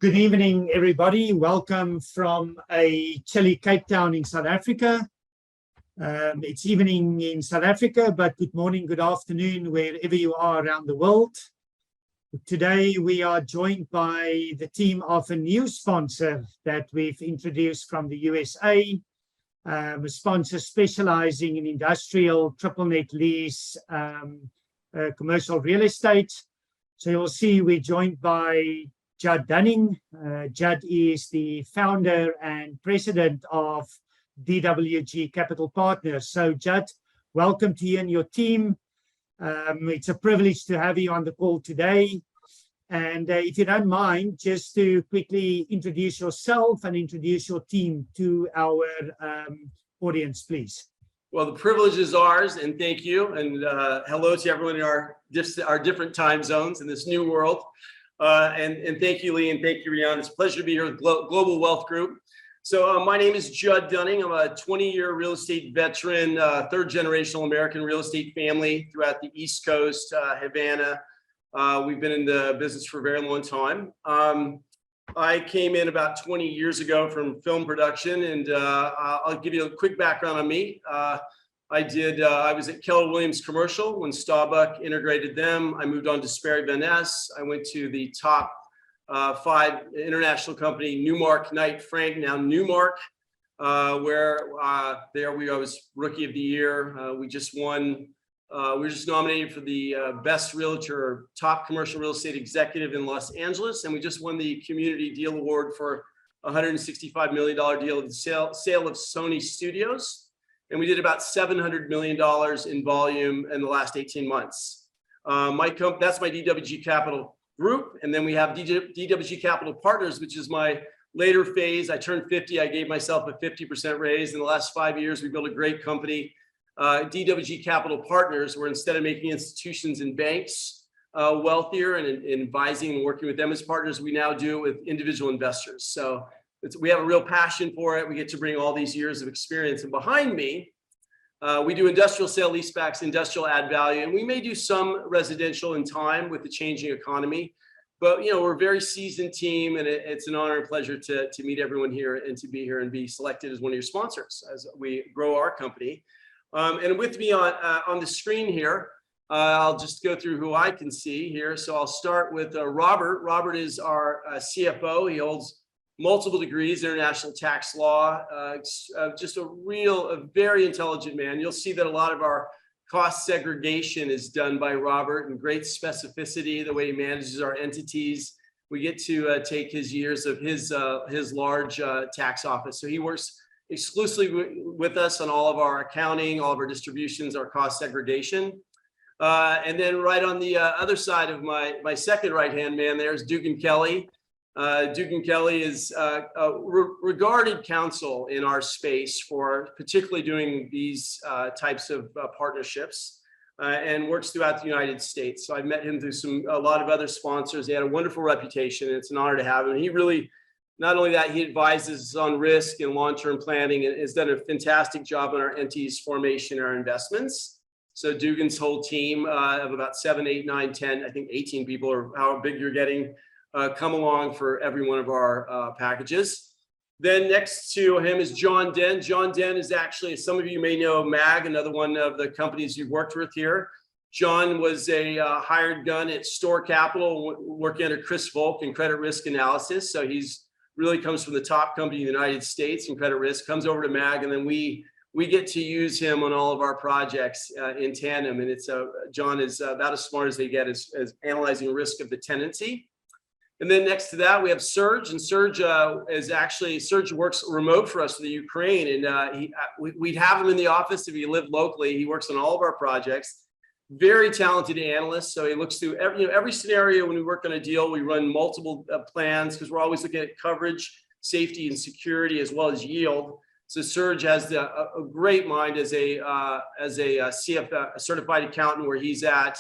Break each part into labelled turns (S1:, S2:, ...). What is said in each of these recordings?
S1: Good evening, everybody. Welcome from a chilly Cape Town in South Africa. It's evening in South Africa, but good morning, good afternoon, wherever you are around the world. Today, we are joined by the team of a new sponsor that we've introduced from the USA, a sponsor specializing in industrial triple net lease, commercial real estate. So you'll see we're joined by Judd Dunning. Judd is the founder and president of DWG Capital Partners. So Judd, welcome to you and your team. It's a privilege to have you on the call today. And if you don't mind, just to quickly introduce yourself and introduce your team to our audience, please.
S2: Well, the privilege is ours, and thank you. And hello to everyone in our different time zones in this new world. And thank you, Lee, and thank you, Riaan. It's a pleasure to be here with Global Wealth Group. So my name is Judd Dunning. I'm a 20-year real estate veteran, third-generational American real estate family throughout the East Coast, Havana. We've been in the business for a very long time. I came in about 20 years ago from film production, and I'll give you a quick background on me. I was at Keller Williams Commercial when Starbucks integrated them. I moved on to Sperry Van Ness. I went to the top 5 international company, Newmark Knight Frank, now Newmark, where I was Rookie of the Year. We were just nominated for the Best Realtor, Top Commercial Real Estate Executive in Los Angeles, and we just won the Community Deal Award for a $165 million deal of the sale of Sony Studios. And we did about $700 million in volume in the last 18 months. That's my DWG Capital Group. And then we have DWG Capital Partners, which is my later phase. I turned 50. I gave myself a 50% raise. In the last 5 years, we built a great company, DWG Capital Partners, where instead of making institutions and banks wealthier and advising and working with them as partners, we now do it with individual investors. So we have a real passion for it. We get to bring all these years of experience. And behind me, we do industrial sale-leasebacks, industrial add value, and we may do some residential in time with the changing economy. But we're a very seasoned team, and it's an honor and pleasure to meet everyone here and to be here and be selected as one of your sponsors as we grow our company. And with me on the screen here, I'll just go through who I can see here. So I'll start with Robert. Robert is our CFO. He holds multiple degrees, international tax law, just a very intelligent man. You'll see that a lot of our cost segregation is done by Robert in great specificity, the way he manages our entities. We get to take his years of his large tax office. So he works exclusively with us on all of our accounting, all of our distributions, our cost segregation. And then right on the other side of my second right-hand man, there's Dugan Kelly. Dugan Kelly is a regarded counsel in our space for particularly doing these types of partnerships and works throughout the United States. So I've met him through a lot of other sponsors. He had a wonderful reputation, and it's an honor to have him. And he really, not only that, he advises on risk and long-term planning and has done a fantastic job on our entities formation, our investments. So Dugan's whole team of about 7, 8, 9, 10, I think 18 people, or how big you're getting, come along for every one of our packages. Then next to him is John Den. John Den is actually, some of you may know, MAG, another one of the companies you've worked with here. John was a hired gun at Store Capital, working under Chris Volk in credit risk analysis. So he's really comes from the top company in the United States in credit risk, comes over to MAG, and then we get to use him on all of our projects in tandem. And John is about as smart as they get as analyzing risk of the tenancy. And then next to that, we have Serge, and Serge works remote for us for the Ukraine, and we'd have him in the office if he lived locally. He works on all of our projects. Very talented analyst, so he looks through every scenario. When we work on a deal, we run multiple plans because we're always looking at coverage, safety, and security as well as yield. So Serge has a great mind as a CFA, a certified accountant where he's at.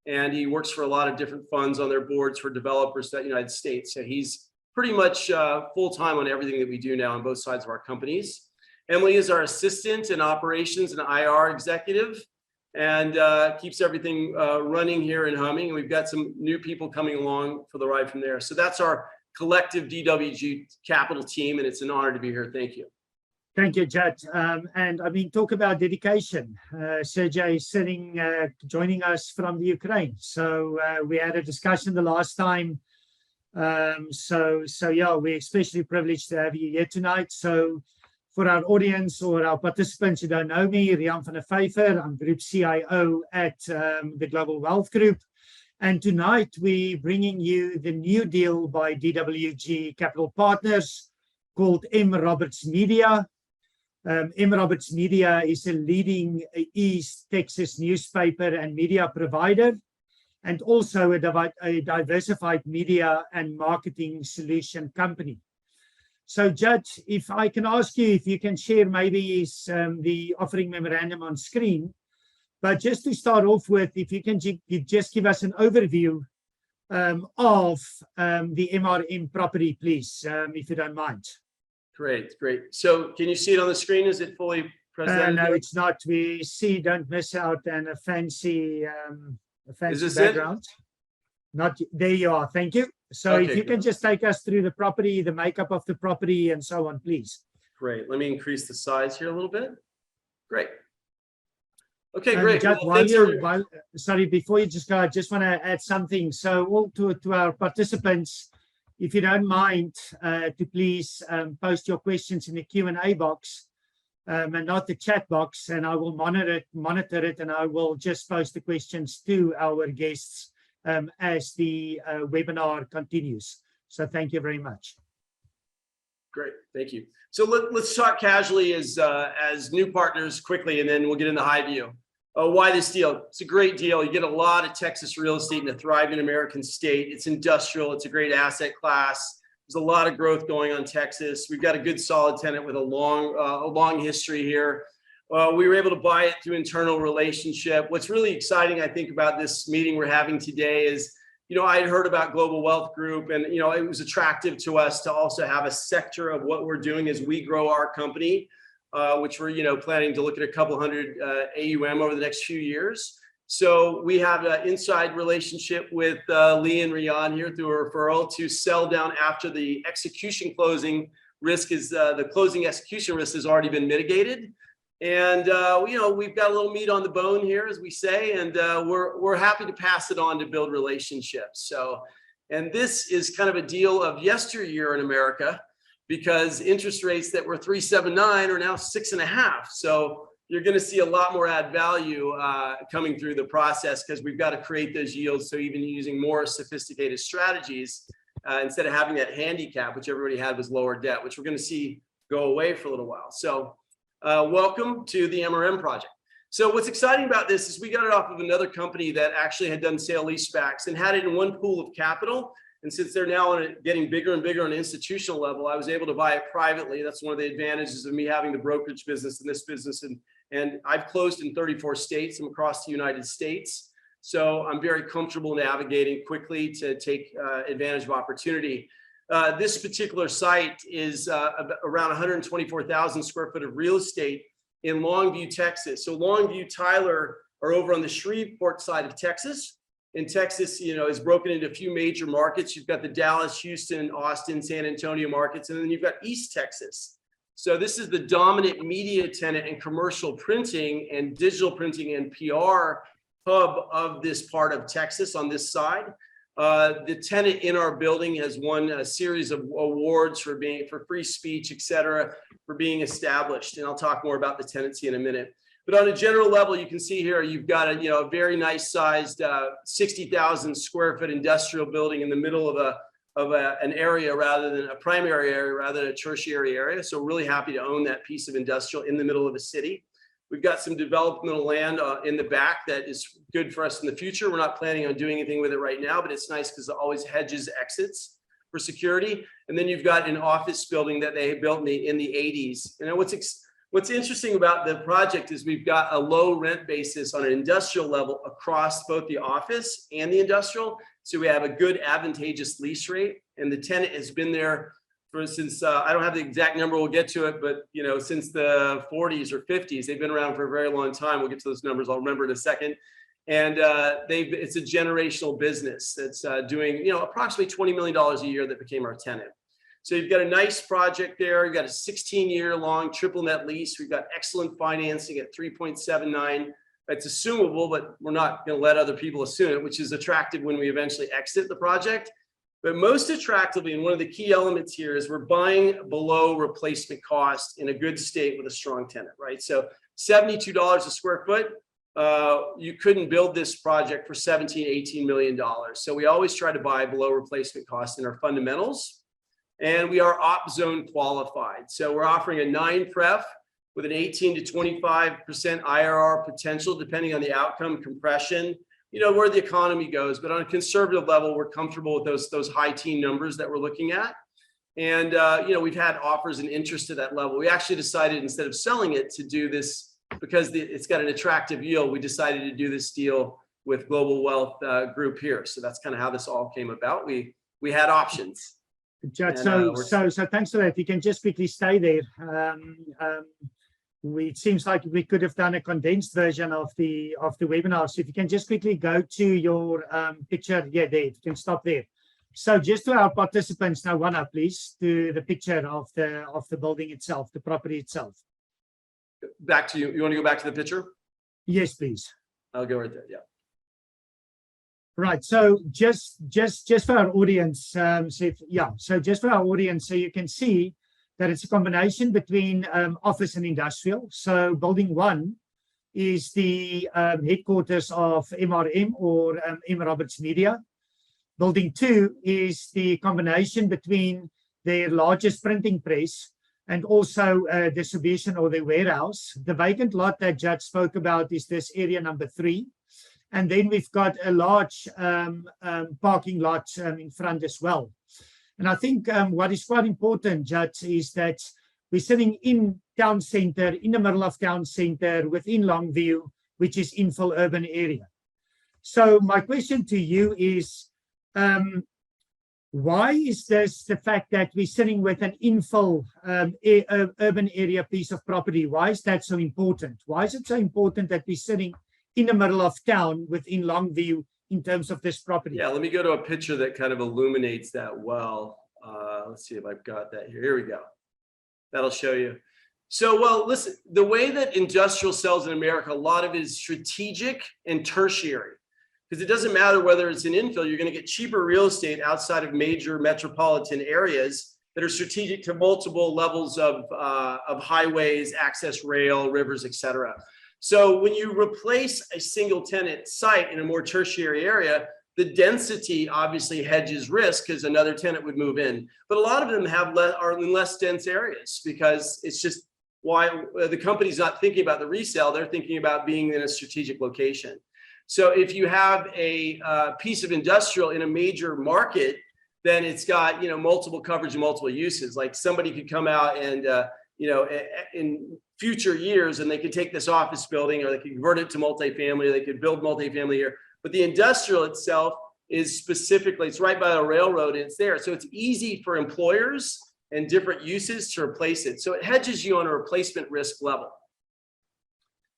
S2: And he works for a lot of different funds on their boards for developers throughout the United States. So he's pretty much full-time on everything that we do now on both sides of our companies. Emily is our assistant in operations and IR executive. and keeps everything running here and humming. And we've got some new people coming along for the ride from there. So that's our collective DWG Capital team, and it's an honor to be here. Thank you.
S1: Thank you, Judd. And I mean, talk about dedication. Sergey is joining us from the Ukraine. So we had a discussion the last time. So yeah, we're especially privileged to have you here tonight. So for our audience or our participants who don't know me, Riaan van der Vyver, I'm Group CIO at the Global Wealth Group. And tonight we're bringing you the new deal by DWG Capital Partners called M. Roberts Media. M. Roberts Media is a leading East Texas newspaper and media provider, and also a diversified media and marketing solution company. So, Judd, if I can ask you if you can share maybe the offering memorandum on screen, but just to start off with, if you can just give us an overview of the MRM property, please, if you don't mind.
S2: Great. So can you see it on the screen? Is it fully present?
S1: No, it's not. We see Don't Miss Out and a fancy background. Not there you are. Thank you. So
S2: Okay,
S1: if you can just take us through the property, the makeup of the property, and so on, please.
S2: Great. Let me increase the size here a little bit. Great. Okay, great.
S1: Judd,
S2: Well,
S1: sorry, before you just go, I just want to add something. So all to our participants, if you don't mind, to please post your questions in the Q&A box and not the chat box, and I will monitor it, and I will just post the questions to our guests as the webinar continues. So thank you very much.
S2: Great, thank you. So let's talk casually as new partners quickly, and then we'll get into high view. Why this deal? It's a great deal. You get a lot of Texas real estate in a thriving American state. It's industrial. It's a great asset class. There's a lot of growth going on in Texas. We've got a good solid tenant with a long history here. We were able to buy it through internal relationship. What's really exciting, I think, about this meeting we're having today is, I had heard about Global Wealth Group, and, it was attractive to us to also have a sector of what we're doing as we grow our company, which we're, planning to look at a couple hundred AUM over the next few years. So we have an inside relationship with Lee and Riaan here through a referral to sell down after the execution closing risk is the closing execution risk has already been mitigated. And, we've got a little meat on the bone here, as we say, and we're happy to pass it on to build relationships. So, and this is kind of a deal of yesteryear in America, because interest rates that were 3.79 are now 6.5. So you're going to see a lot more add value coming through the process, because we've got to create those yields. So even using more sophisticated strategies, instead of having that handicap, which everybody had was lower debt, which we're going to see go away for a little while. So welcome to the MRM project. So what's exciting about this is we got it off of another company that actually had done sale-leasebacks and had it in one pool of capital. And since they're now getting bigger and bigger on an institutional level, I was able to buy it privately. That's one of the advantages of me having the brokerage business in this business. And I've closed in 34 states. I'm across the United States. So I'm very comfortable navigating quickly to take advantage of opportunity. This particular site is around 124,000 square foot of real estate in Longview, Texas. So Longview, Tyler are over on the Shreveport side of Texas. In Texas, is broken into a few major markets. You've got the Dallas, Houston, Austin, San Antonio markets, and then you've got East Texas. So this is the dominant media tenant and commercial printing and digital printing and PR hub of this part of Texas on this side. The tenant in our building has won a series of awards for free speech, et cetera, for being established. And I'll talk more about the tenancy in a minute. But on a general level, you can see here, you've got a very nice sized 60,000 square foot industrial building in the middle of an area rather than a primary area, rather than a tertiary area. So really happy to own that piece of industrial in the middle of a city. We've got some developmental land in the back that is good for us in the future. We're not planning on doing anything with it right now, but it's nice because it always hedges exits for security. And then you've got an office building that they built in the 80s. What's interesting about the project is we've got a low rent basis on an industrial level across both the office and the industrial. So we have a good advantageous lease rate, and the tenant has been there since I don't have the exact number, we'll get to it, but since the 40s or 50s, they've been around for a very long time. We'll get to those numbers, I'll remember in a second. And it's a generational business that's doing, approximately $20 million a year that became our tenant. So you've got a nice project there. You've got a 16-year-long triple net lease. We've got excellent financing at 3.79. It's assumable, but we're not going to let other people assume it, which is attractive when we eventually exit the project. But most attractively, and one of the key elements here is we're buying below replacement cost in a good state with a strong tenant, right? So $72 a square foot. You couldn't build this project for $17, $18 million. So we always try to buy below replacement cost in our fundamentals. And we are op zone qualified. So we're offering a 9 pref with an 18 to 25% IRR potential, depending on the outcome, compression, where the economy goes. But on a conservative level, we're comfortable with those high teen numbers that we're looking at. And, we've had offers and interest at that level. We actually decided, instead of selling it, to do this because it's got an attractive yield. We decided to do this deal with Global Wealth Group here. So that's kind of how this all came about. We had options.
S1: Judd, so thanks for that. If you can just quickly stay there. It seems like we could have done a condensed version of the webinar. So if you can just quickly go to your picture, yeah, there. You can stop there. So just to our participants now, one up, please, to the picture of the building itself, the property itself.
S2: Back to you. You want to go back to the picture?
S1: Yes, please.
S2: I'll go right there. Yeah.
S1: Right. So just for our audience, so just for our audience, so you can see that it's a combination between office and industrial. So building 1 is the headquarters of MRM or M. Roberts Media. Building 2 is the combination between their largest printing press and also distribution or their warehouse. The vacant lot that Judd spoke about is this area number 3. And then we've got a large parking lot in front as well. And I think what is quite important, Judd, is that we're sitting in town center, in the middle of town center, within Longview, which is infill urban area. So my question to you is, why is this the fact that we're sitting with an infill urban area piece of property? Why is that so important? Why is it so important that we're sitting in the middle of town within Longview in terms of this property?
S2: Yeah, let me go to a picture that kind of illuminates that well. Let's see if I've got that here. Here we go. That'll show you. So, well, listen, the way that industrial sells in America, a lot of it is strategic and tertiary. Because it doesn't matter whether it's an infill, you're going to get cheaper real estate outside of major metropolitan areas that are strategic to multiple levels of highways, access rail, rivers, et cetera. So when you replace a single tenant site in a more tertiary area, the density obviously hedges risk because another tenant would move in. But a lot of them are in less dense areas because it's just why the company's not thinking about the resale. They're thinking about being in a strategic location. So if you have a piece of industrial in a major market, then it's got multiple coverage and multiple uses. Like somebody could come out and in future years, and they could take this office building, or they could convert it to multifamily, or they could build multifamily here. But the industrial itself is specifically, it's right by the railroad, and it's there. So it's easy for employers and different uses to replace it. So it hedges you on a replacement risk level.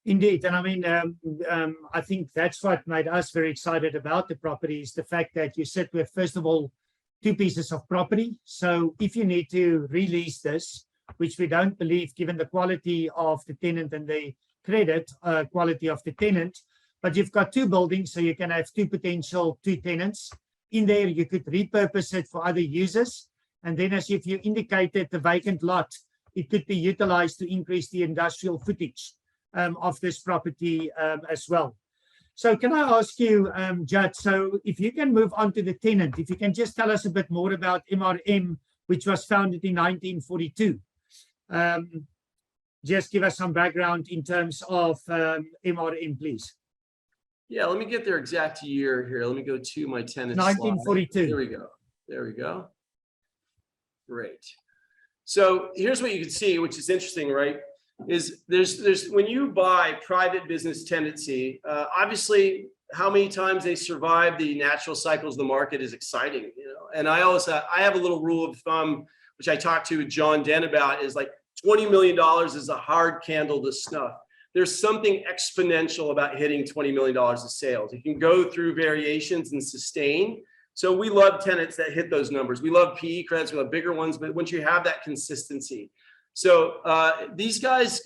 S1: Indeed. And I mean, I think that's what made us very excited about the property is the fact that you sit with, first of all, 2 pieces of property. So if you need to release this, which we don't believe, given the quality of the tenant and the credit quality of the tenant, but you've got 2 buildings, so you can have 2 potential 2 tenants in there. You could repurpose it for other users. And then, as if you indicated, the vacant lot, it could be utilized to increase the industrial footage of this property as well. So can I ask you, Judd, so if you can move on to the tenant, if you can just tell us a bit more about MRM, which was founded in 1942. Just give us some background in terms of MRM, please.
S2: Yeah, let me get their exact year here. Let me go to my tenant
S1: 1942.
S2: slide. There we go. There we go. Great. So here's what you can see, which is interesting, right? Is there's when you buy private business tenancy, obviously how many times they survive the natural cycles of the market is exciting, And I have a little rule of thumb, which I talked to John Den about, is like $20 million is a hard candle to snuff. there's something exponential about hitting $20 million of sales. You can go through variations and sustain. So we love tenants that hit those numbers. We love PE credits, we love bigger ones, but once you have that consistency. So these guys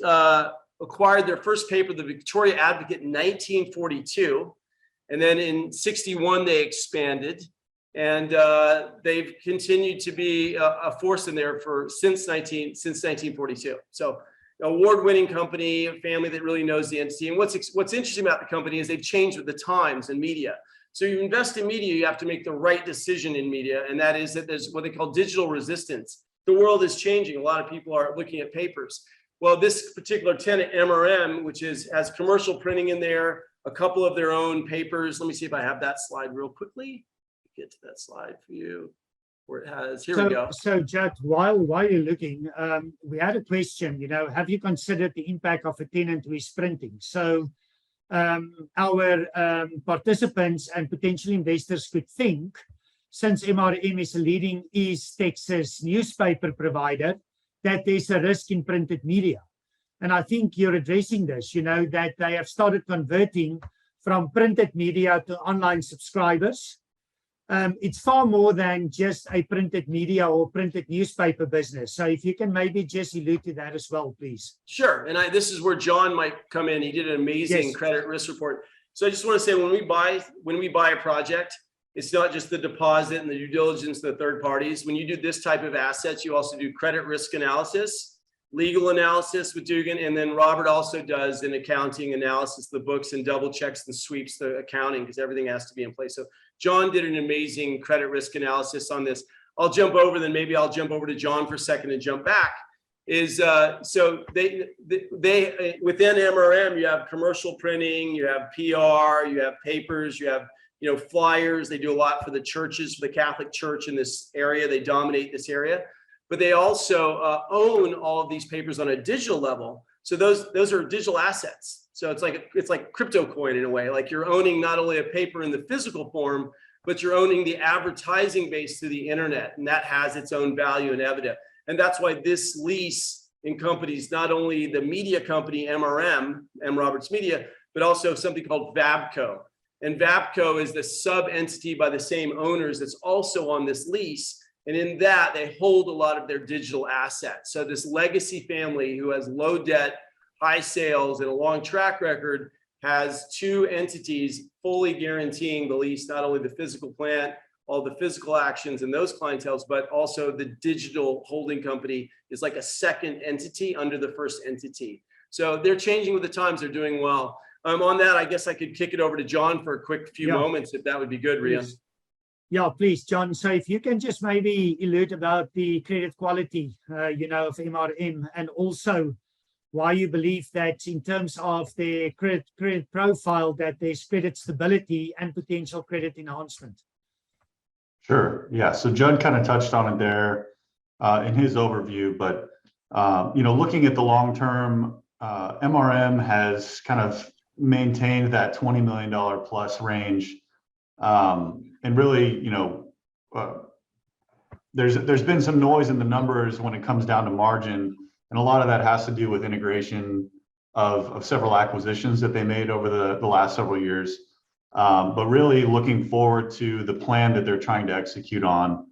S2: acquired their first paper, the Victoria Advocate, in 1942. And then in 61, they expanded. And they've continued to be a force in there since 1942. So award-winning company, a family that really knows the entity. And what's interesting about the company is they've changed with the times and media. So you invest in media, you have to make the right decision in media. And that is that there's what they call digital resistance. The world is changing. A lot of people are looking at papers. Well, this particular tenant, MRM, which has commercial printing in there, a couple of their own papers. Let me see if I have that slide real quickly. Get to that slide for you where it has, here we go.
S1: So Judd, while you're looking, we had a question, have you considered the impact of a tenant who is printing? So our participants and potential investors could think, since MRM is a leading East Texas newspaper provider, that there's a risk in printed media. And I think you're addressing this, that they have started converting from printed media to online subscribers. It's far more than just a printed media or printed newspaper business. So if you can maybe just allude to that as well, please.
S2: Sure. And this is where John might come in. He did an amazing credit risk report. So I just want to say, when we buy a project, it's not just the deposit and the due diligence of the third parties. When you do this type of assets, you also do credit risk analysis, legal analysis with Dugan, and then Robert also does an accounting analysis of the books and double checks and sweeps the accounting, because everything has to be in place. So John did an amazing credit risk analysis on this. I'll jump over, then maybe I'll jump over to John for a second and jump back. So they within MRM, you have commercial printing, you have PR, you have papers, you have flyers. They do a lot for the churches, for the Catholic Church in this area. They dominate this area, but they also own all of these papers on a digital level. So those are digital assets. So it's like crypto coin in a way. Like you're owning not only a paper in the physical form, but you're owning the advertising base through the internet, and that has its own value and evidence. And that's why this lease encompasses not only the media company MRM, M. Roberts Media, but also something called Vabco. And Vabco is the sub entity by the same owners that's also on this lease. And in that, they hold a lot of their digital assets. So this legacy family who has low debt, high sales, and a long track record has two entities fully guaranteeing the lease, not only the physical plant, all the physical actions and those clienteles, but also the digital holding company is like a second entity under the first entity. So they're changing with the times, they're doing well. On that, I guess I could kick it over to John for a quick few moments, if that would be good, Riaan.
S1: Yeah, please, John. So if you can just maybe allude about the credit quality, of MRM, and also why you believe that in terms of their credit profile, that there's credit stability and potential credit enhancement.
S3: Sure. Yeah. So Judd kind of touched on it there in his overview, but looking at the long term, MRM has kind of maintained that $20 million plus range, and really, there's been some noise in the numbers when it comes down to margin, and a lot of that has to do with integration of several acquisitions that they made over the last several years. But really looking forward to the plan that they're trying to execute on.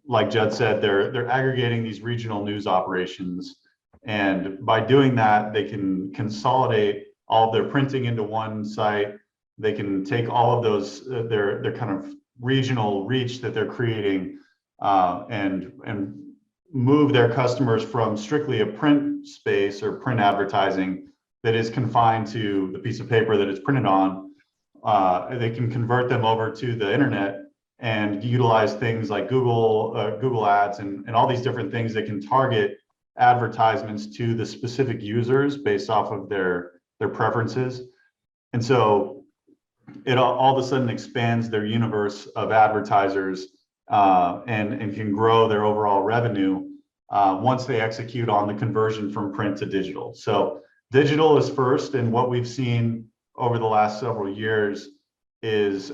S3: Like Judd said, they're aggregating these regional news operations, and by doing that, they can consolidate all of their printing into one site. They can take all of those their kind of regional reach that they're creating, and move their customers from strictly a print space or print advertising that is confined to the piece of paper that it's printed on. They can convert them over to the internet and utilize things like Google Ads and all these different things that can target advertisements to the specific users based off of their preferences. And so it all of a sudden expands their universe of advertisers, and can grow their overall revenue once they execute on the conversion from print to digital. So digital is first, and what we've seen over the last several years is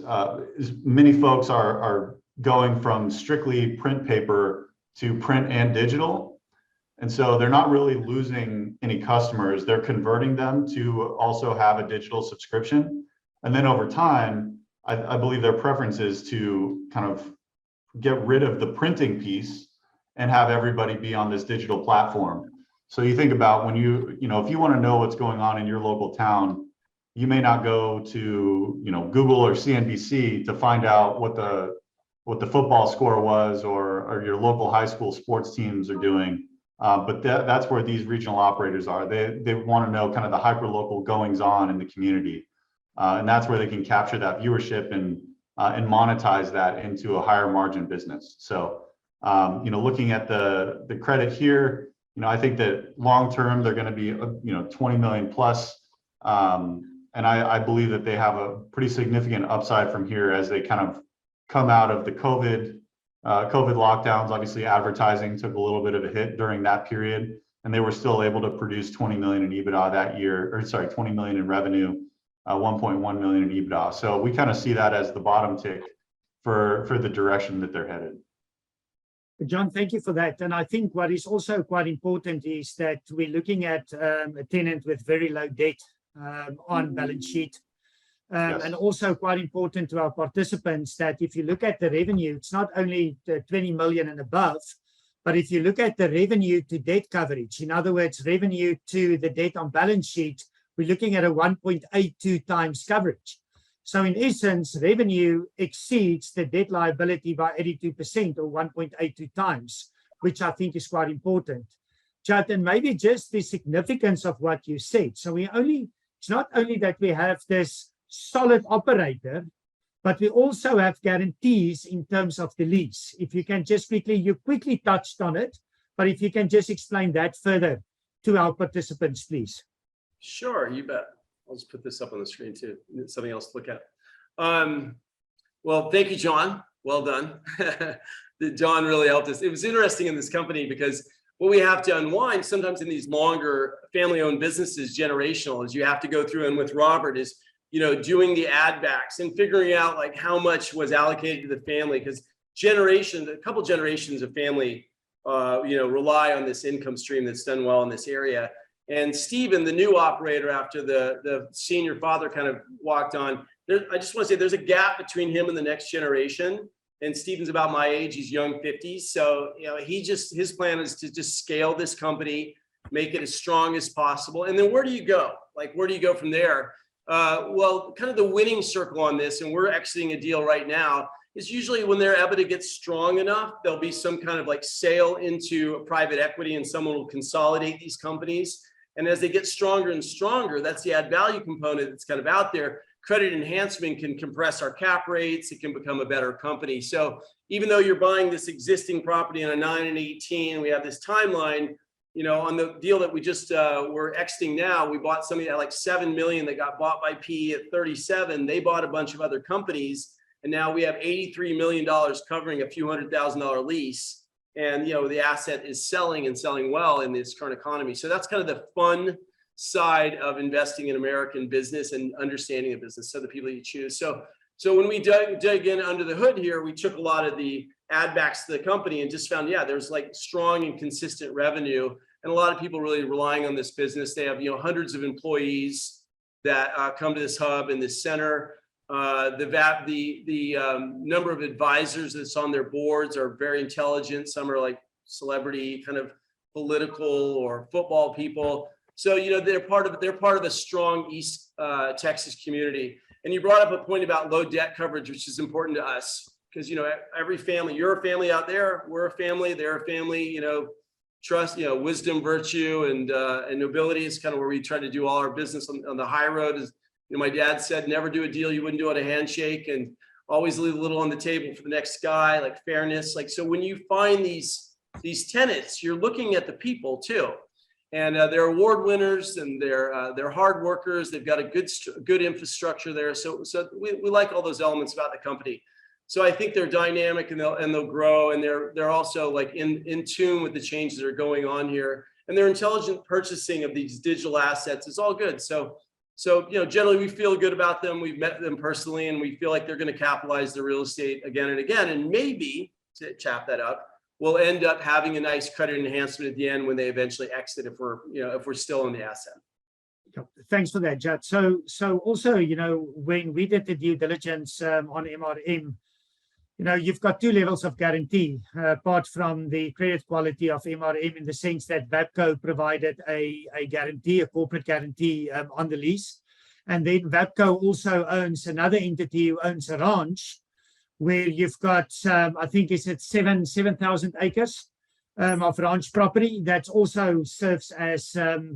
S3: many folks are going from strictly print paper to print and digital. And so they're not really losing any customers. They're converting them to also have a digital subscription. And then over time, I believe their preference is to kind of get rid of the printing piece and have everybody be on this digital platform. So you think about when if you want to know what's going on in your local town, you may not go to, Google or CNBC to find out what the football score was or your local high school sports teams are doing. But that's where these regional operators are. They want to know kind of the hyper-local goings-on in the community. And that's where they can capture that viewership and monetize that into a higher margin business. So, looking at the credit here, I think that long-term, they're going to be, 20 million plus. And I believe that they have a pretty significant upside from here as they kind of come out of the COVID lockdowns. Obviously, advertising took a little bit of a hit during that period, and they were still able to produce 20 million in EBITDA that year, 20 million in revenue, 1.1 million in EBITDA. So we kind of see that as the bottom tick for the direction that they're headed.
S1: John, thank you for that. And I think what is also quite important is that we're looking at a tenant with very low debt on balance sheet.
S3: Yes.
S1: And also quite important to our participants that if you look at the revenue, it's not only the 20 million and above, but if you look at the revenue to debt coverage, in other words, revenue to the debt on balance sheet, we're looking at a 1.82 times coverage. So in essence, revenue exceeds the debt liability by 82% or 1.82 times, which I think is quite important. Chad, and maybe just the significance of what you said. So it's not only that we have this solid operator, but we also have guarantees in terms of the lease. If you can just you quickly touched on it, but if you can just explain that further to our participants, please.
S2: Sure, you bet. I'll just put this up on the screen too. Something else to look at. Well, thank you, John. Well done. John really helped us. It was interesting in this company because what we have to unwind sometimes in these longer family-owned businesses, generational, is you have to go through, and with Robert is, doing the add backs and figuring out like how much was allocated to the family, because a couple generations of family, rely on this income stream that's done well in this area. And Stephen, the new operator after the senior father kind of walked on, I just want to say there's a gap between him and the next generation. And Stephen's about my age, he's young 50s. So, his plan is to just scale this company, make it as strong as possible. And then where do you go? Like, where do you go from there? Well, kind of the winning circle on this, and we're exiting a deal right now, is usually when their EBITDA gets strong enough, there'll be some kind of like sale into a private equity and someone will consolidate these companies. And as they get stronger and stronger, that's the add value component that's kind of out there. Credit enhancement can compress our cap rates. It can become a better company. So even though you're buying this existing property on a 9 and 18, we have this timeline, on the deal that we just we're exiting now, we bought somebody at like 7 million that got bought by PE at 37. They bought a bunch of other companies. And now we have $83 million covering a few $100,000 lease. And, the asset is selling and selling well in this current economy. So that's kind of the fun side of investing in American business and understanding the business. So the people you choose. So when we dug in under the hood here, we took a lot of the add backs to the company and just found, there's like strong and consistent revenue. And a lot of people really relying on this business. They have, hundreds of employees that come to this hub in this center. The number of advisors that's on their boards are very intelligent. Some are like celebrity kind of political or football people. So, they're part of a strong East Texas community. And you brought up a point about low debt coverage, which is important to us because, every family, you're a family out there, we're a family, they're a family, trust, wisdom, virtue, and nobility is kind of where we try to do all our business on the high road. Is, my dad said, never do a deal you wouldn't do on a handshake, and always leave a little on the table for the next guy, like fairness. Like, so when you find these tenants, you're looking at the people too. And they're award winners and they're hard workers. They've got a good infrastructure there. So we like all those elements about the company. So I think they're dynamic and they'll grow, and they're also like in tune with the changes that are going on here. And their intelligent purchasing of these digital assets is all good. So generally we feel good about them. We've met them personally, and we feel like they're going to capitalize the real estate again and again. And maybe, to chap that up, will end up having a nice credit enhancement at the end when they eventually exit, if we're still in the asset.
S1: Thanks for that, Judd. So also, when we did the due diligence on MRM, you've got two levels of guarantee, apart from the credit quality of MRM, in the sense that Vapco provided a guarantee, a corporate guarantee on the lease. And then Vapco also owns another entity who owns a ranch, where you've got, I think it's at 7,000 acres of ranch property that also serves as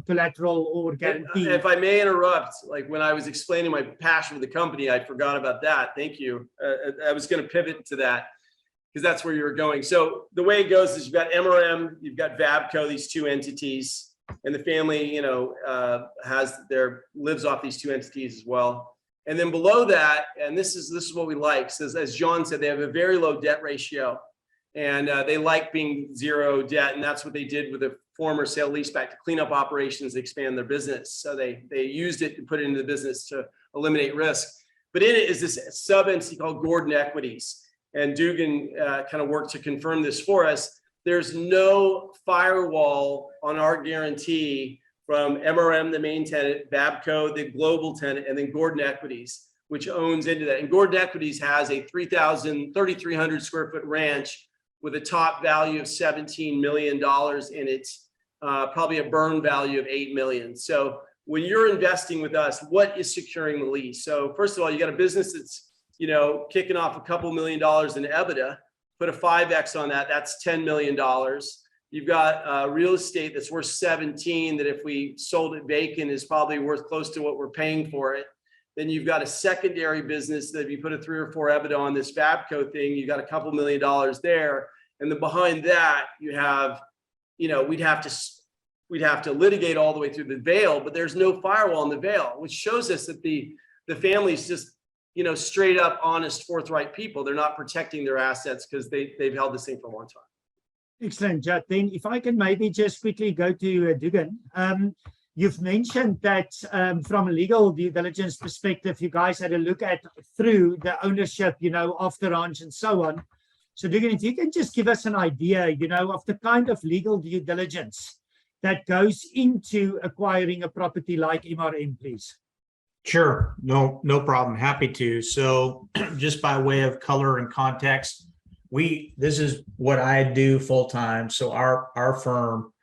S1: collateral or guarantee.
S2: If I may interrupt, like when I was explaining my passion for the company, I forgot about that. Thank you. I was going to pivot to that because that's where you were going. So the way it goes is you've got MRM, you've got Vapco, these two entities, and the family, lives off these two entities as well. And then below that, and this is what we like, says, as John said, they have a very low debt ratio. And they like being zero debt, and that's what they did with the former sale-leaseback, to clean up operations, expand their business. So they used it to put it into the business to eliminate risk. But in it is this sub-entity called Gordon Equities. And Dugan kind of worked to confirm this for us. There's no firewall on our guarantee from MRM, the main tenant, Vapco, the global tenant, and then Gordon Equities, which owns into that. And Gordon Equities has a 3,300 square foot ranch with a top value of $17 million in it, probably a burn value of $8 million. So when you're investing with us, what is securing the lease? So first of all, you got a business that's, kicking off a couple $1 million in EBITDA, put a 5X on that, that's $10 million. You've got real estate that's worth 17, that if we sold it vacant is probably worth close to what we're paying for it. Then you've got a secondary business that if you put a 3 or 4 EBITDA on this Vapco thing, you got a couple $1 million there. And then behind that, you have, we'd have to litigate all the way through the veil, but there's no firewall in the veil, which shows us that the family's just, straight up, honest, forthright people. They're not protecting their assets because they've held this thing for a long time.
S1: Excellent, Judd. Then if I can maybe just quickly go to Dugan. You've mentioned that from a legal due diligence perspective, you guys had a look through the ownership, of the ranch and so on. So Dugan, if you can just give us an idea, of the kind of legal due diligence that goes into acquiring a property like MRM, please.
S4: Sure, no problem. Happy to. So just by way of color and context, this is what I do full time. So our firm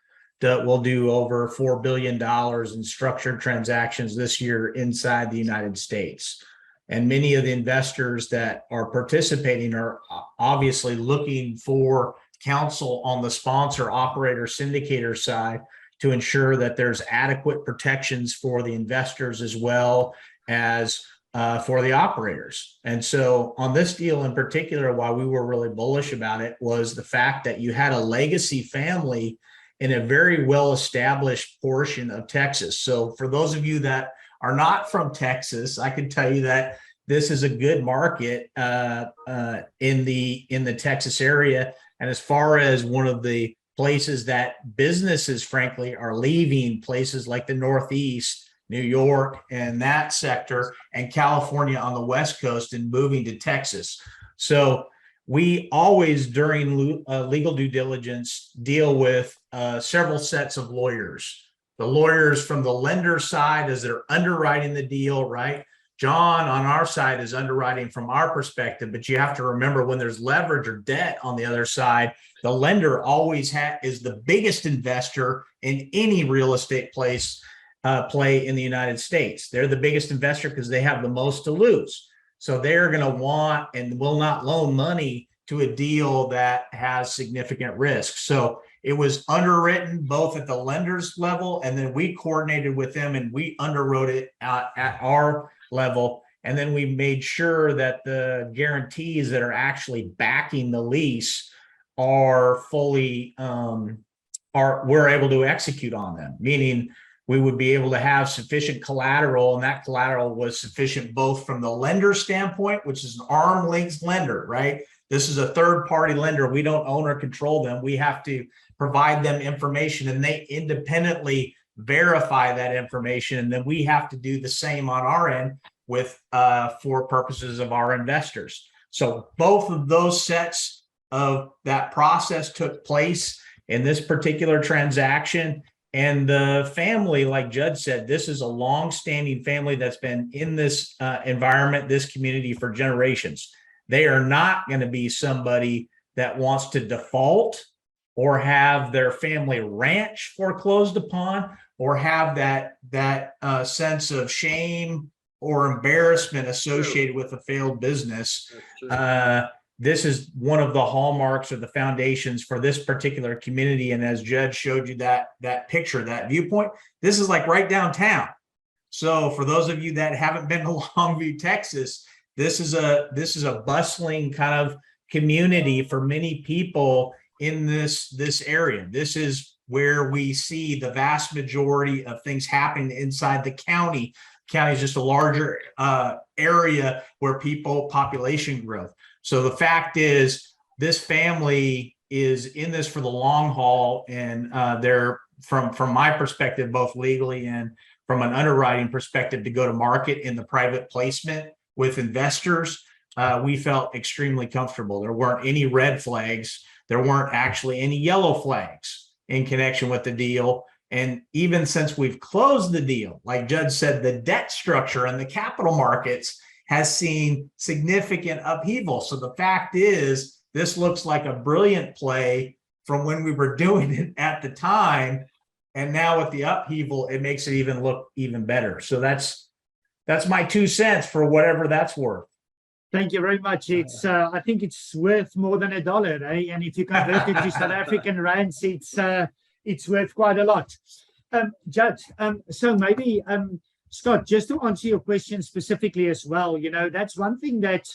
S4: will do over $4 billion in structured transactions this year inside the United States. And many of the investors that are participating are obviously looking for counsel on the sponsor, operator, syndicator side to ensure that there's adequate protections for the investors as well as for the operators. And so on this deal in particular, why we were really bullish about it was the fact that you had a legacy family in a very well-established portion of Texas. So for those of you that are not from Texas, I can tell you that this is a good market in the Texas area. And as far as one of the places that businesses, frankly, are leaving, places like the Northeast, New York, and that sector, and California on the West Coast, and moving to Texas. So we always, during legal due diligence, deal with several sets of lawyers. The lawyers from the lender side as they're underwriting the deal, right? John on our side is underwriting from our perspective, but you have to remember when there's leverage or debt on the other side, the lender always is the biggest investor in any real estate play in the United States. They're the biggest investor because they have the most to lose. So they're going to want and will not loan money to a deal that has significant risk. So it was underwritten both at the lender's level, and then we coordinated with them and we underwrote it at our level. And then we made sure that the guarantees that are actually backing the lease are fully, we're able to execute on them, meaning we would be able to have sufficient collateral, and that collateral was sufficient both from the lender standpoint, which is an arm's length lender, right? This is a third-party lender. We don't own or control them. We have to provide them information, and they independently verify that information. And then we have to do the same on our end for purposes of our investors. So both of those sets of that process took place in this particular transaction. And the family, like Judd said, this is a long-standing family that's been in this environment, this community for generations. They are not going to be somebody that wants to default or have their family ranch foreclosed upon or have that sense of shame or embarrassment associated with a failed business. This is one of the hallmarks or the foundations for this particular community. And as Judd showed you that picture, that viewpoint, this is like right downtown. So for those of you that haven't been to Longview, Texas, this is a bustling kind of community for many people in this area. This is where we see the vast majority of things happening inside the county. County is just a larger area where population growth. So the fact is, this family is in this for the long haul, and they're from my perspective, both legally and from an underwriting perspective, to go to market in the private placement with investors. We felt extremely comfortable. There weren't any red flags. There weren't actually any yellow flags in connection with the deal. And even since we've closed the deal, like Judd said, the debt structure and the capital markets has seen significant upheaval. So the fact is, this looks like a brilliant play from when we were doing it at the time. And now with the upheaval, it makes it look even better. So that's my 2 cents for whatever that's worth.
S1: Thank you very much. It's I think it's worth more than $1, eh? And if you convert it to South African rands, it's worth quite a lot. Judd, so maybe Scott, just to answer your question specifically as well, that's one thing that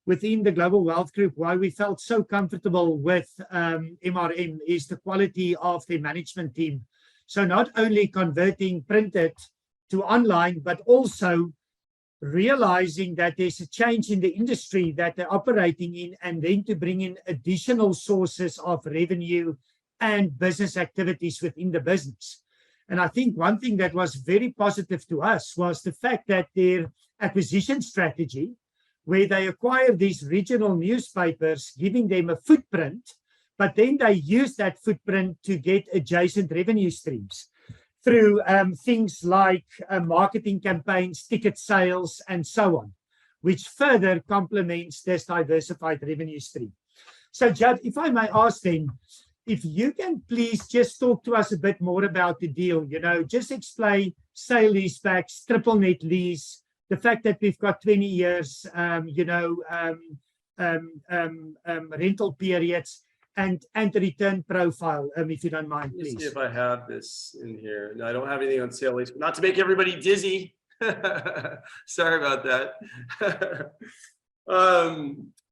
S1: within the Global Wealth Group, why we felt so comfortable with MRM is the quality of their management team. So not only converting printed to online, but also realizing that there's a change in the industry that they're operating in, and then to bring in additional sources of revenue and business activities within the business. And I think one thing that was very positive to us was the fact that their acquisition strategy, where they acquired these regional newspapers, giving them a footprint, but then they use that footprint to get adjacent revenue streams through things like marketing campaigns, ticket sales, and so on, which further complements this diversified revenue stream. So, Judd, if I may ask then, if you can please just talk to us a bit more about the deal, just explain sale-leasebacks, triple net lease, the fact that we've got 20 years, rental periods, and the return profile, if you don't mind, please.
S2: Let's see if I have this in here. No, I don't have anything on sale lease. Not to make everybody dizzy. Sorry about that.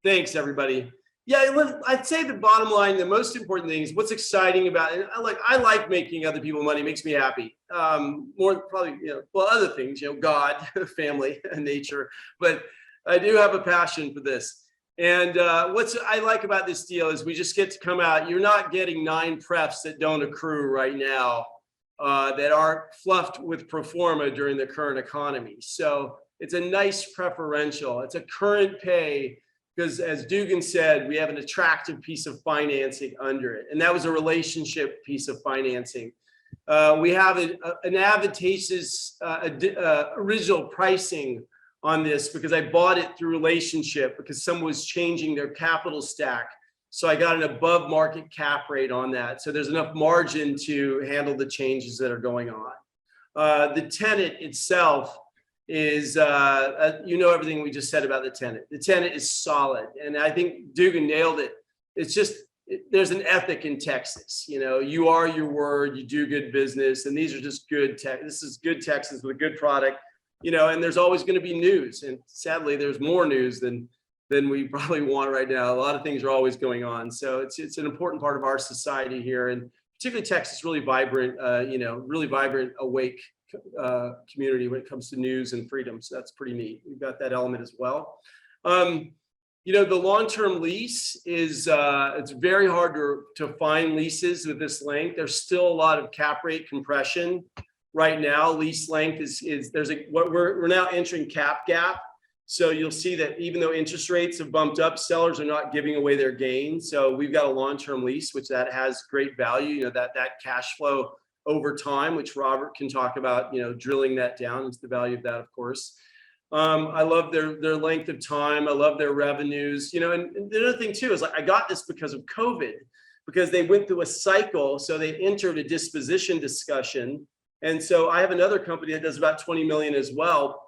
S2: Thanks, everybody. Yeah, I'd say the bottom line, the most important thing is what's exciting about it. I like making other people money. It makes me happy. More probably, other things, God, family, nature. But I do have a passion for this. And what I like about this deal is we just get to come out. You're not getting 9 prefs that don't accrue right now that aren't fluffed with pro forma during the current economy. So it's a nice preferential. It's a current pay because, as Dugan said, we have an attractive piece of financing under it. And that was a relationship piece of financing. We have an advantageous original pricing on this because I bought it through relationship because someone was changing their capital stack. So I got an above market cap rate on that. So there's enough margin to handle the changes that are going on. The tenant itself is, everything we just said about the tenant. The tenant is solid. And I think Dugan nailed it. It's just, there's an ethic in Texas. You are your word, you do good business. And these are just good tech. This is good Texas with a good product. And there's always going to be news. And sadly, there's more news than we probably want right now. A lot of things are always going on. So it's an important part of our society here. And particularly Texas, really vibrant, awake community when it comes to news and freedom. So that's pretty neat. We've got that element as well. The long-term lease is, it's very hard to find leases with this length. There's still a lot of cap rate compression. Right now, lease length is we're now entering cap gap. So you'll see that even though interest rates have bumped up, sellers are not giving away their gains. So we've got a long-term lease, which that has great value, you know, that cash flow over time, which Robert can talk about, you know, drilling that down into the value of that, of course. I love their length of time. I love their revenues, you know, and the other thing too is like, I got this because of COVID, because they went through a cycle. So they entered a disposition discussion. And so I have another company that does about 20 million as well.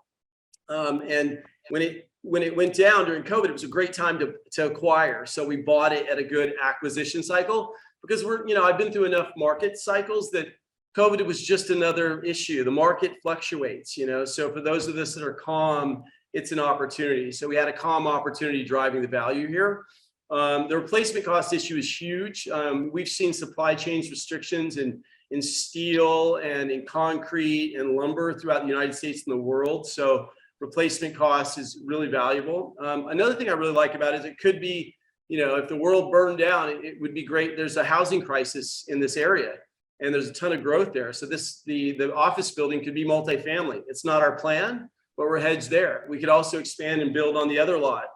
S2: And when it went down during COVID, it was a great time to acquire. So we bought it at a good acquisition cycle, because you know, I've been through enough market cycles that COVID was just another issue. The market fluctuates, you know, so for those of us that are calm, it's an opportunity. So we had a calm opportunity driving the value here. The replacement cost issue is huge. We've seen supply chain restrictions in steel and in concrete and lumber throughout the United States and the world. So replacement cost is really valuable. Another thing I really like about it is it could be, you know, if the world burned down, it would be great. There's a housing crisis in this area, and there's a ton of growth there. So the office building could be multifamily. It's not our plan, but we're hedged there. We could also expand and build on the other lot.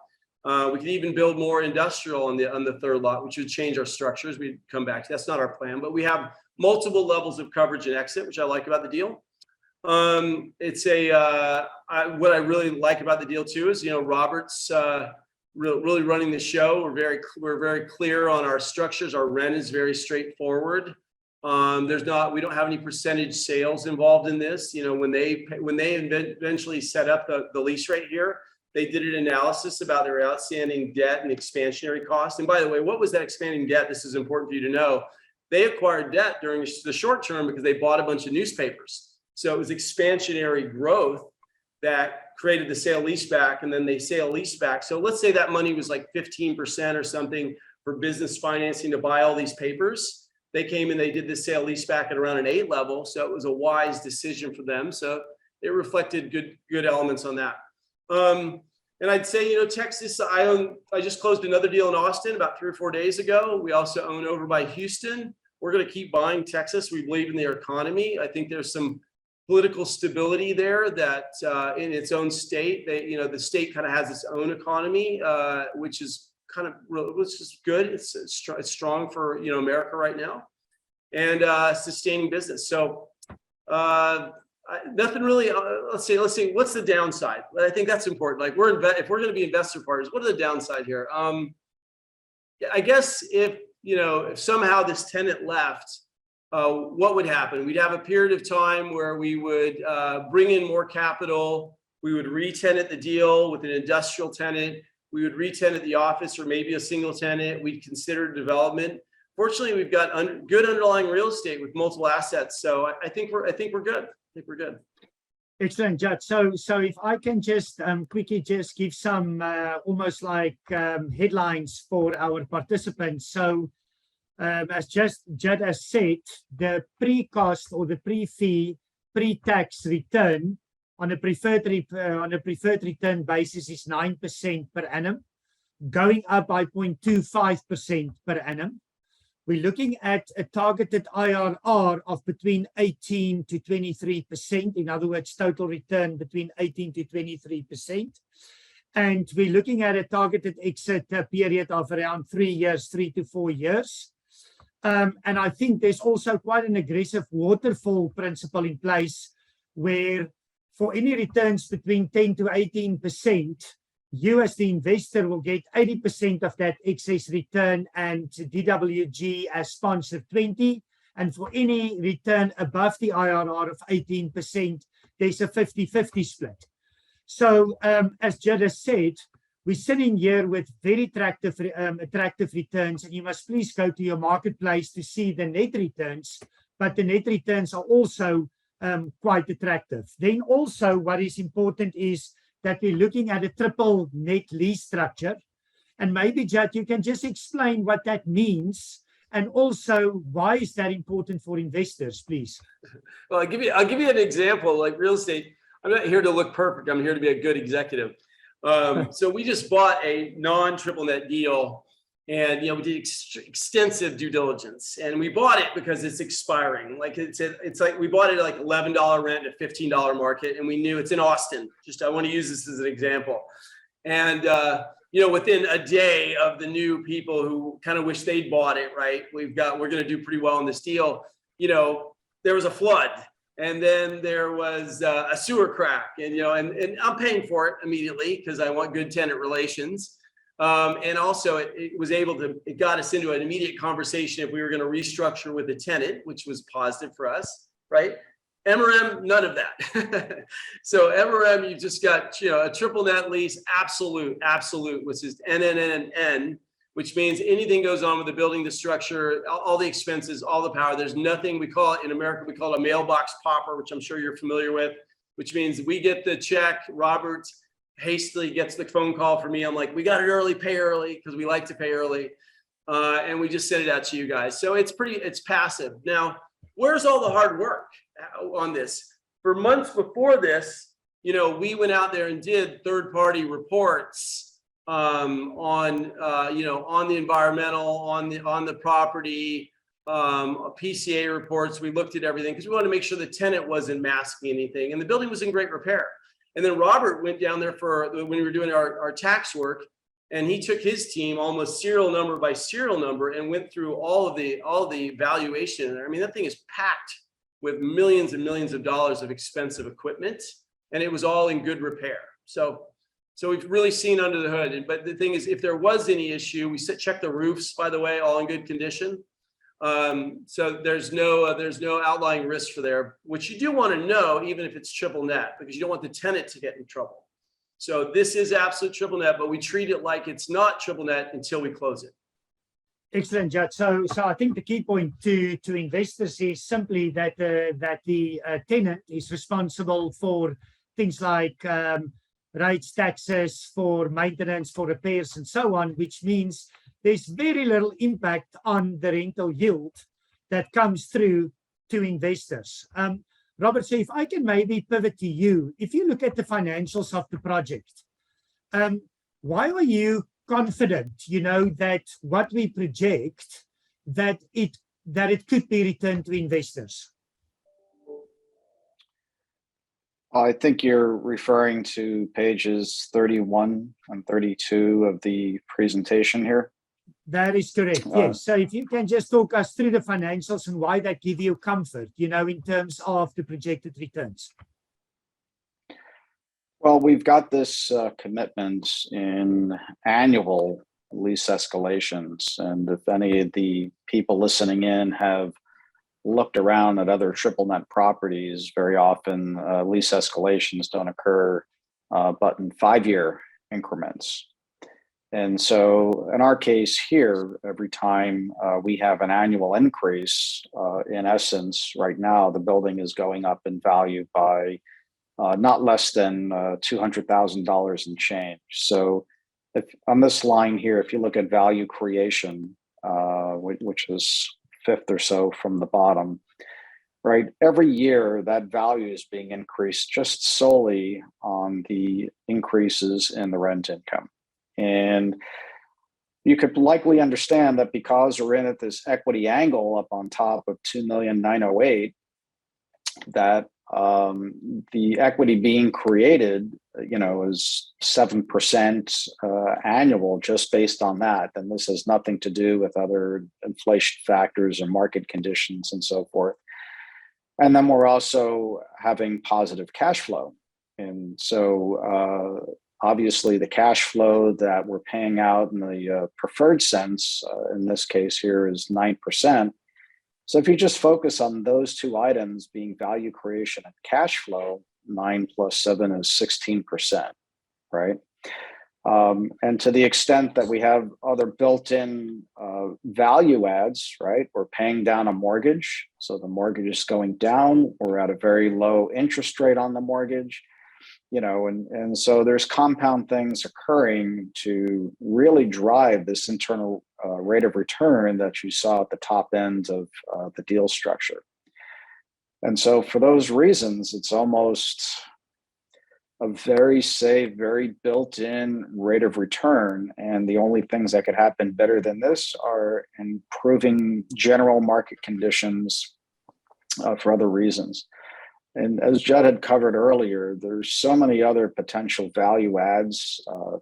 S2: We could even build more industrial on the third lot, which would change our structures. We'd come back to that's not our plan, but we have multiple levels of coverage and exit, which I like about the deal. It's what I really like about the deal too is, you know, Robert's really running the show. We're very clear on our structures. Our rent is very straightforward. We don't have any percentage sales involved in this. You know, when they eventually set up the lease rate here, they did an analysis about their outstanding debt and expansionary costs. And by the way, what was that expanding debt? This is important for you to know. They acquired debt during the short term because they bought a bunch of newspapers. So it was expansionary growth that created the sale-leaseback, and then they sale-leaseback. So let's say that money was like 15% or something for business financing to buy all these papers. They came and they did the sale-leaseback at around an 8 level. So it was a wise decision for them. So it reflected good elements on that. And I'd say, you know, Texas, I just closed another deal in Austin about 3 or 4 days ago. We also own over by Houston. We're going to keep buying Texas. We believe in their economy. I think there's some political stability there that in its own state, you know, the state kind of has its own economy, which is good. It's strong for, you know, America right now, and sustaining business. So nothing really. Let's see. What's the downside? I think that's important. Like if we're going to be investor partners, what are the downside here? I guess if somehow this tenant left, what would happen? We'd have a period of time where we would bring in more capital. We would re-tenant the deal with an industrial tenant. We would re-tenant the office, or maybe a single tenant. We'd consider development. Fortunately, we've got good underlying real estate with multiple assets. So I think we're good.
S1: Excellent, Judd. So if I can just quickly just give some almost like headlines for our participants. So as Judd has said, the pre-cost or the pre-fee, pre-tax return on a preferred return basis is 9% per annum, going up by 0.25% per annum. We're looking at a targeted IRR of between 18 to 23%. In other words, total return between 18 to 23%. And we're looking at a targeted exit period of around 3 years, 3 to 4 years. And I think there's also quite an aggressive waterfall principle in place where for any returns between 10 to 18%, you as the investor will get 80% of that excess return, and DWG as sponsor 20. And for any return above the IRR of 18%, there's a 50-50 split. So as Judd has said, we're sitting here with very attractive returns, and you must please go to your marketplace to see the net returns, but the net returns are also quite attractive. Then also what is important is that we're looking at a triple net lease structure. And maybe, Judd, you can just explain what that means, and also why is that important for investors, please?
S2: Well, I'll give you an example. Like real estate, I'm not here to look perfect. I'm here to be a good executive. So we just bought a non-triple net deal And we did extensive due diligence, and we bought it because it's expiring. Like it's like we bought it at like $11 rent at $15 market, and we knew it's in Austin. I want to use this as an example. And within a day of the new people who kind of wish they'd bought it, right? We're going to do pretty well in this deal. There was a flood, and then there was a sewer crack, and and I'm paying for it immediately because I want good tenant relations. And also it got us into an immediate conversation if we were going to restructure with a tenant, which was positive for us, right? MRM, none of that. So MRM, you just got, a triple net lease, absolute, which is NNNN, which means anything goes on with the building, the structure, all the expenses, all the power. There's nothing, we call it in America, we call it a mailbox popper, which I'm sure you're familiar with, which means we get the check, Robert hastily gets the phone call from me. I'm like, we got it early, pay early, because we like to pay early. And we just send it out to you guys. So it's passive. Now, where's all the hard work on this? For months before this, we went out there and did third-party reports on the environmental, on the property, PCA reports. We looked at everything because we wanted to make sure the tenant wasn't masking anything, and the building was in great repair. And then Robert went down there when we were doing our tax work, and he took his team almost serial number by serial number and went through all the valuation. I mean, that thing is packed with millions and millions of dollars of expensive equipment, and it was all in good repair. So we've really seen under the hood. But the thing is, if there was any issue, we check the roofs, by the way, all in good condition. So there's no outlying risk for there, which you do want to know, even if it's triple net, because you don't want the tenant to get in trouble. So this is absolute triple net, but we treat it like it's not triple net until we close it.
S1: Excellent, Judd. So I think the key point to investors is simply that the tenant is responsible for things like rates, taxes, for maintenance, for repairs, and so on, which means there's very little impact on the rental yield that comes through to investors. Robert, so if I can maybe pivot to you, if you look at the financials of the project, why are you confident, that what we project, that it could be returned to investors?
S5: I think you're referring to pages 31 and 32 of the presentation here.
S1: That is correct, yes. So if you can just talk us through the financials and why that give you comfort, in terms of the projected returns.
S5: Well, we've got this commitment in annual lease escalations. And if any of the people listening in have looked around at other triple net properties, very often lease escalations don't occur but in 5-year increments. And so in our case here, every time we have an annual increase, in essence, right now, the building is going up in value by not less than $200,000 in change. So if on this line here, if you look at value creation, which is fifth or so from the bottom, right? Every year that value is being increased just solely on the increases in the rent income. And you could likely understand that because we're in at this equity angle up on top of 2,908,000, that the equity being created, is 7% annual just based on that. And this has nothing to do with other inflation factors or market conditions and so forth. And then we're also having positive cash flow. And so obviously the cash flow that we're paying out in the preferred sense, in this case here, is 9%. So if you just focus on those two items being value creation and cash flow, 9 plus 7 is 16%, right? And to the extent that we have other built-in value adds, right? We're paying down a mortgage. So the mortgage is going down. We're at a very low interest rate on the mortgage, and so there's compound things occurring to really drive this internal rate of return that you saw at the top end of the deal structure. And so for those reasons, it's almost a very safe, very built-in rate of return. And the only things that could happen better than this are improving general market conditions for other reasons. And as Judd had covered earlier, there's so many other potential value adds